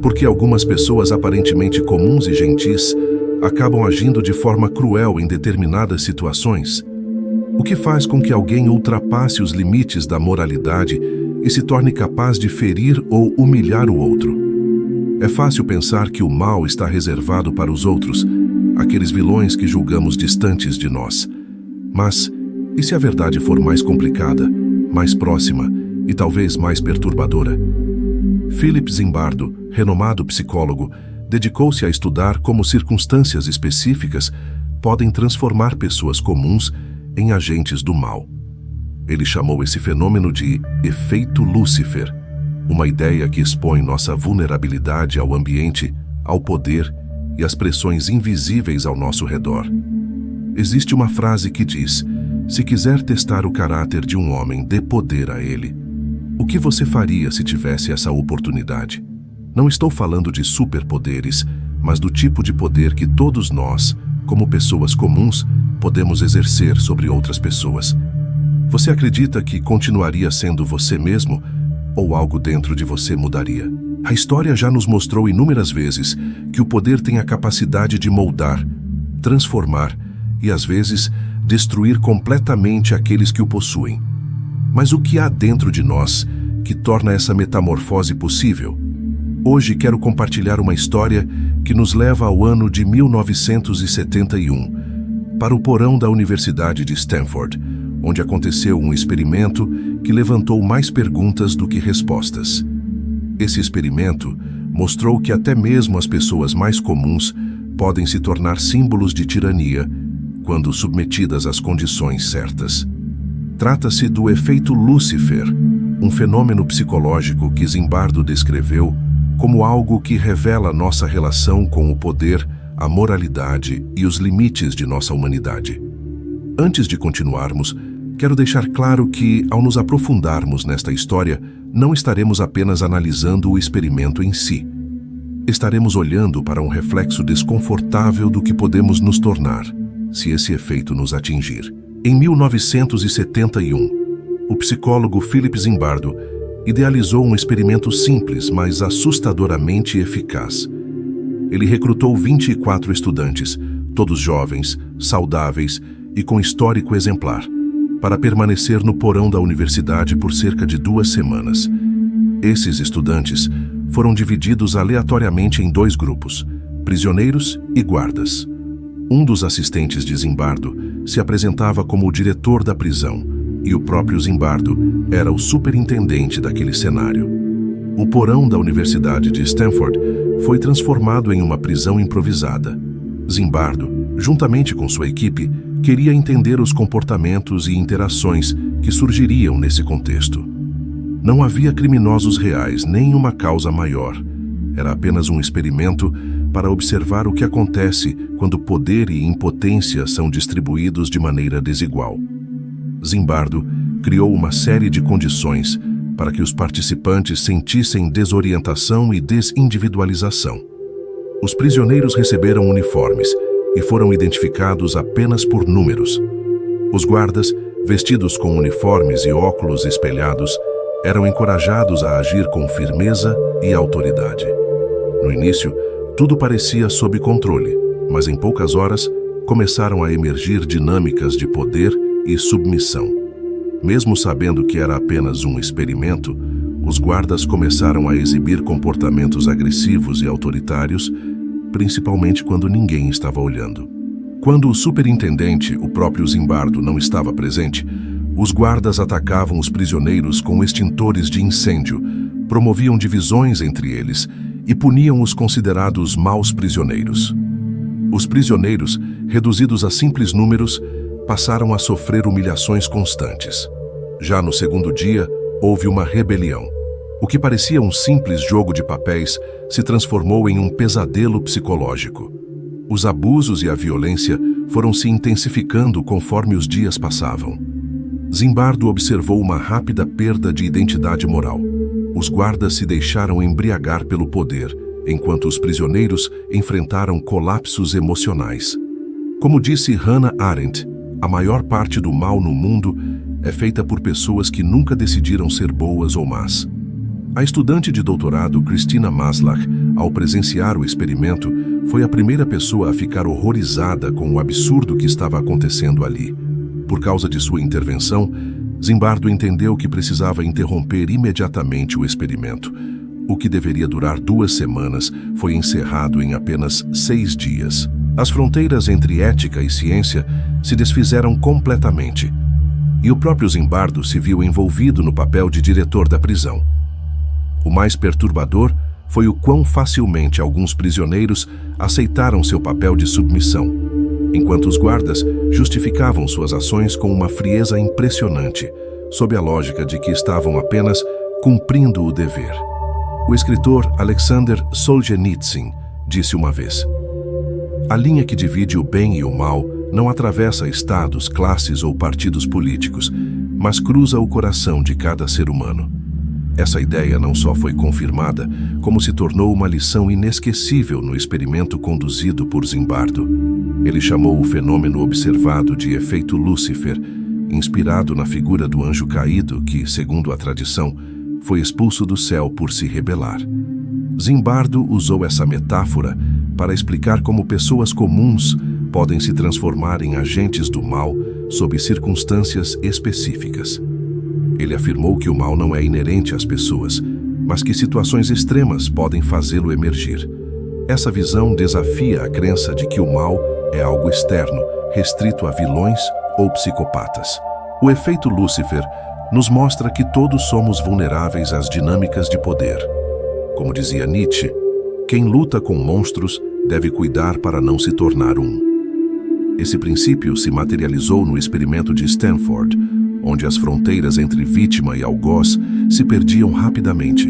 Porque algumas pessoas aparentemente comuns e gentis acabam agindo de forma cruel em determinadas situações, o que faz com que alguém ultrapasse os limites da moralidade e se torne capaz de ferir ou humilhar o outro. É fácil pensar que o mal está reservado para os outros, aqueles vilões que julgamos distantes de nós. Mas, e se a verdade for mais complicada, mais próxima e talvez mais perturbadora? Philip Zimbardo, renomado psicólogo, dedicou-se a estudar como circunstâncias específicas podem transformar pessoas comuns em agentes do mal. Ele chamou esse fenômeno de efeito Lúcifer, uma ideia que expõe nossa vulnerabilidade ao ambiente, ao poder e às pressões invisíveis ao nosso redor. Existe uma frase que diz: se quiser testar o caráter de um homem, dê poder a ele. O que você faria se tivesse essa oportunidade? Não estou falando de superpoderes, mas do tipo de poder que todos nós, como pessoas comuns, podemos exercer sobre outras pessoas. Você acredita que continuaria sendo você mesmo ou algo dentro de você mudaria? A história já nos mostrou inúmeras vezes que o poder tem a capacidade de moldar, transformar e, às vezes, destruir completamente aqueles que o possuem. Mas o que há dentro de nós que torna essa metamorfose possível? Hoje quero compartilhar uma história que nos leva ao ano de 1971, para o porão da Universidade de Stanford, onde aconteceu um experimento que levantou mais perguntas do que respostas. Esse experimento mostrou que até mesmo as pessoas mais comuns podem se tornar símbolos de tirania quando submetidas às condições certas. Trata-se do efeito Lúcifer, um fenômeno psicológico que Zimbardo descreveu como algo que revela nossa relação com o poder, a moralidade e os limites de nossa humanidade. Antes de continuarmos, quero deixar claro que, ao nos aprofundarmos nesta história, não estaremos apenas analisando o experimento em si. Estaremos olhando para um reflexo desconfortável do que podemos nos tornar, se esse efeito nos atingir. Em 1971, o psicólogo Philip Zimbardo idealizou um experimento simples, mas assustadoramente eficaz. Ele recrutou 24 estudantes, todos jovens, saudáveis e com histórico exemplar, para permanecer no porão da universidade por cerca de 2 semanas. Esses estudantes foram divididos aleatoriamente em 2 grupos, prisioneiros e guardas. Um dos assistentes de Zimbardo se apresentava como o diretor da prisão, e o próprio Zimbardo era o superintendente daquele cenário. O porão da Universidade de Stanford foi transformado em uma prisão improvisada. Zimbardo, juntamente com sua equipe, queria entender os comportamentos e interações que surgiriam nesse contexto. Não havia criminosos reais, nem uma causa maior. Era apenas um experimento para observar o que acontece quando poder e impotência são distribuídos de maneira desigual. Zimbardo criou uma série de condições para que os participantes sentissem desorientação e desindividualização. Os prisioneiros receberam uniformes e foram identificados apenas por números. Os guardas, vestidos com uniformes e óculos espelhados, eram encorajados a agir com firmeza e autoridade. No início, tudo parecia sob controle, mas em poucas horas começaram a emergir dinâmicas de poder e submissão. Mesmo sabendo que era apenas um experimento, os guardas começaram a exibir comportamentos agressivos e autoritários, principalmente quando ninguém estava olhando. Quando o superintendente, o próprio Zimbardo, não estava presente, os guardas atacavam os prisioneiros com extintores de incêndio, promoviam divisões entre eles e puniam os considerados maus prisioneiros. Os prisioneiros, reduzidos a simples números, passaram a sofrer humilhações constantes. Já no segundo dia, houve uma rebelião. O que parecia um simples jogo de papéis se transformou em um pesadelo psicológico. Os abusos e a violência foram se intensificando conforme os dias passavam. Zimbardo observou uma rápida perda de identidade moral. Os guardas se deixaram embriagar pelo poder, enquanto os prisioneiros enfrentaram colapsos emocionais. Como disse Hannah Arendt, a maior parte do mal no mundo é feita por pessoas que nunca decidiram ser boas ou más. A estudante de doutorado Christina Maslach, ao presenciar o experimento, foi a primeira pessoa a ficar horrorizada com o absurdo que estava acontecendo ali. Por causa de sua intervenção, Zimbardo entendeu que precisava interromper imediatamente o experimento. O que deveria durar 2 semanas foi encerrado em apenas 6 dias. As fronteiras entre ética e ciência se desfizeram completamente. E o próprio Zimbardo se viu envolvido no papel de diretor da prisão. O mais perturbador foi o quão facilmente alguns prisioneiros aceitaram seu papel de submissão, enquanto os guardas justificavam suas ações com uma frieza impressionante, sob a lógica de que estavam apenas cumprindo o dever. O escritor Alexander Solzhenitsyn disse uma vez: "A linha que divide o bem e o mal não atravessa estados, classes ou partidos políticos, mas cruza o coração de cada ser humano." Essa ideia não só foi confirmada, como se tornou uma lição inesquecível no experimento conduzido por Zimbardo. Ele chamou o fenômeno observado de efeito Lúcifer, inspirado na figura do anjo caído que, segundo a tradição, foi expulso do céu por se rebelar. Zimbardo usou essa metáfora para explicar como pessoas comuns podem se transformar em agentes do mal sob circunstâncias específicas. Ele afirmou que o mal não é inerente às pessoas, mas que situações extremas podem fazê-lo emergir. Essa visão desafia a crença de que o mal é algo externo, restrito a vilões ou psicopatas. O efeito Lúcifer nos mostra que todos somos vulneráveis às dinâmicas de poder. Como dizia Nietzsche, quem luta com monstros deve cuidar para não se tornar um. Esse princípio se materializou no experimento de Stanford, onde as fronteiras entre vítima e algoz se perdiam rapidamente.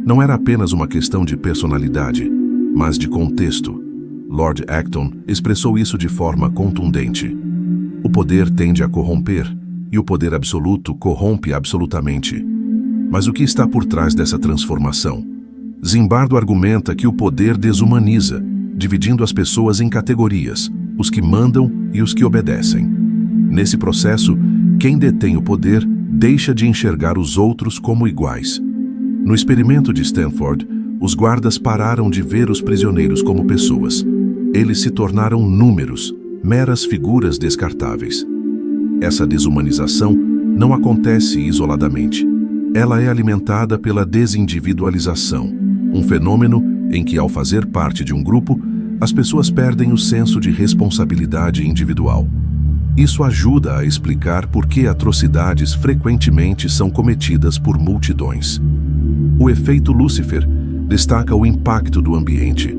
Não era apenas uma questão de personalidade, mas de contexto. Lord Acton expressou isso de forma contundente. O poder tende a corromper, e o poder absoluto corrompe absolutamente. Mas o que está por trás dessa transformação? Zimbardo argumenta que o poder desumaniza, dividindo as pessoas em categorias, os que mandam e os que obedecem. Nesse processo, quem detém o poder deixa de enxergar os outros como iguais. No experimento de Stanford, os guardas pararam de ver os prisioneiros como pessoas. Eles se tornaram números, meras figuras descartáveis. Essa desumanização não acontece isoladamente. Ela é alimentada pela desindividualização, um fenômeno em que, ao fazer parte de um grupo, as pessoas perdem o senso de responsabilidade individual. Isso ajuda a explicar por que atrocidades frequentemente são cometidas por multidões. O efeito Lúcifer destaca o impacto do ambiente,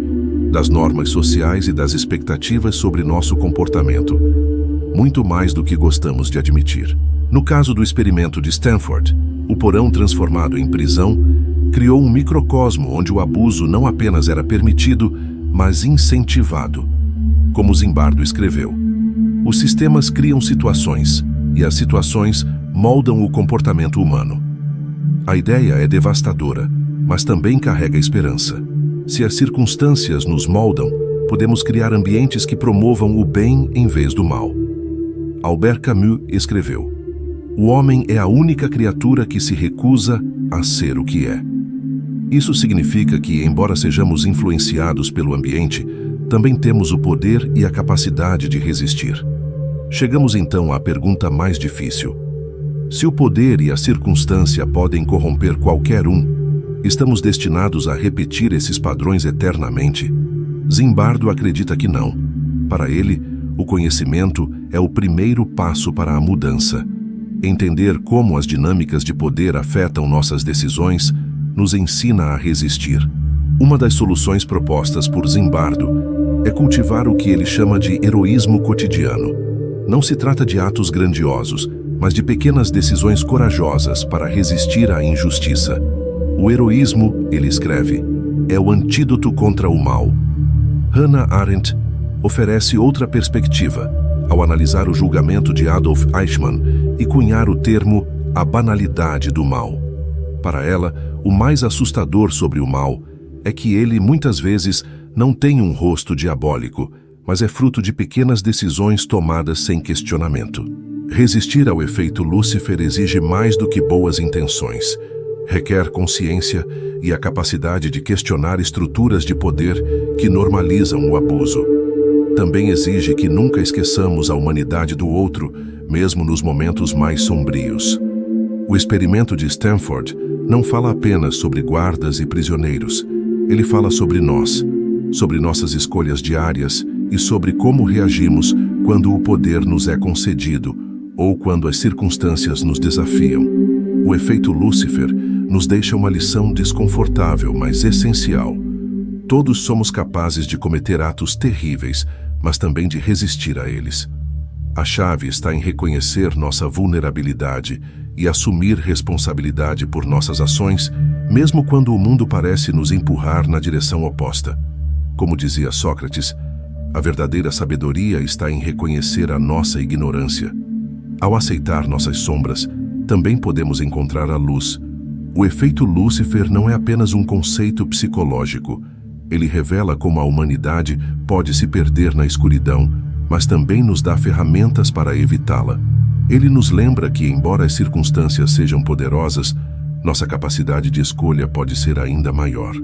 das normas sociais e das expectativas sobre nosso comportamento, muito mais do que gostamos de admitir. No caso do experimento de Stanford, o porão transformado em prisão criou um microcosmo onde o abuso não apenas era permitido, mas incentivado. Como Zimbardo escreveu, os sistemas criam situações, e as situações moldam o comportamento humano. A ideia é devastadora, mas também carrega esperança. Se as circunstâncias nos moldam, podemos criar ambientes que promovam o bem em vez do mal. Albert Camus escreveu: "O homem é a única criatura que se recusa a ser o que é." Isso significa que, embora sejamos influenciados pelo ambiente, também temos o poder e a capacidade de resistir. Chegamos então à pergunta mais difícil. Se o poder e a circunstância podem corromper qualquer um, estamos destinados a repetir esses padrões eternamente? Zimbardo acredita que não. Para ele, o conhecimento é o primeiro passo para a mudança. Entender como as dinâmicas de poder afetam nossas decisões nos ensina a resistir. Uma das soluções propostas por Zimbardo é cultivar o que ele chama de heroísmo cotidiano. Não se trata de atos grandiosos, mas de pequenas decisões corajosas para resistir à injustiça. O heroísmo, ele escreve, é o antídoto contra o mal. Hannah Arendt oferece outra perspectiva ao analisar o julgamento de Adolf Eichmann e cunhar o termo "a banalidade do mal". Para ela, o mais assustador sobre o mal é que ele, muitas vezes, não tem um rosto diabólico, mas é fruto de pequenas decisões tomadas sem questionamento. Resistir ao efeito Lúcifer exige mais do que boas intenções. Requer consciência e a capacidade de questionar estruturas de poder que normalizam o abuso. Também exige que nunca esqueçamos a humanidade do outro, mesmo nos momentos mais sombrios. O experimento de Stanford não fala apenas sobre guardas e prisioneiros. Ele fala sobre nós, sobre nossas escolhas diárias e sobre como reagimos quando o poder nos é concedido ou quando as circunstâncias nos desafiam. O efeito Lúcifer nos deixa uma lição desconfortável, mas essencial. Todos somos capazes de cometer atos terríveis, mas também de resistir a eles. A chave está em reconhecer nossa vulnerabilidade e assumir responsabilidade por nossas ações, mesmo quando o mundo parece nos empurrar na direção oposta. Como dizia Sócrates, a verdadeira sabedoria está em reconhecer a nossa ignorância. Ao aceitar nossas sombras, também podemos encontrar a luz. O efeito Lúcifer não é apenas um conceito psicológico. Ele revela como a humanidade pode se perder na escuridão, mas também nos dá ferramentas para evitá-la. Ele nos lembra que, embora as circunstâncias sejam poderosas, nossa capacidade de escolha pode ser ainda maior.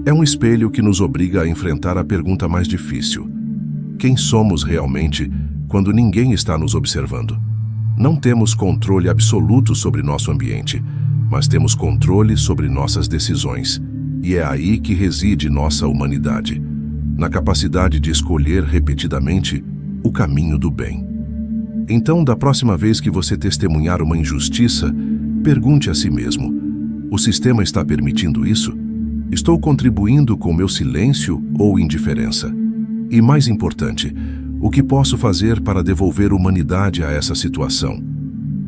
É um espelho que nos obriga a enfrentar a pergunta mais difícil: quem somos realmente quando ninguém está nos observando? Não temos controle absoluto sobre nosso ambiente, mas temos controle sobre nossas decisões. E é aí que reside nossa humanidade, na capacidade de escolher repetidamente o caminho do bem. Então, da próxima vez que você testemunhar uma injustiça, pergunte a si mesmo: o sistema está permitindo isso? Estou contribuindo com meu silêncio ou indiferença? E mais importante, o que posso fazer para devolver humanidade a essa situação?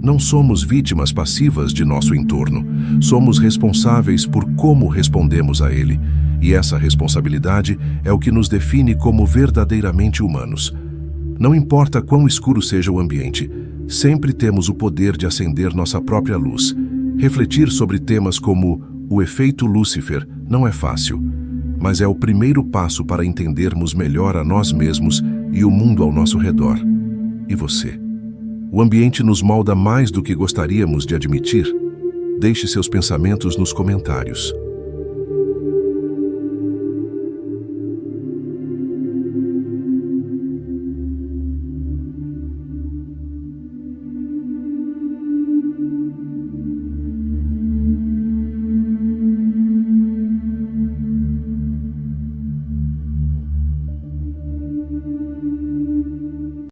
Não somos vítimas passivas de nosso entorno. Somos responsáveis por como respondemos a ele. E essa responsabilidade é o que nos define como verdadeiramente humanos. Não importa quão escuro seja o ambiente, sempre temos o poder de acender nossa própria luz. Refletir sobre temas como o efeito Lúcifer não é fácil, mas é o primeiro passo para entendermos melhor a nós mesmos e o mundo ao nosso redor. E você? O ambiente nos molda mais do que gostaríamos de admitir? Deixe seus pensamentos nos comentários.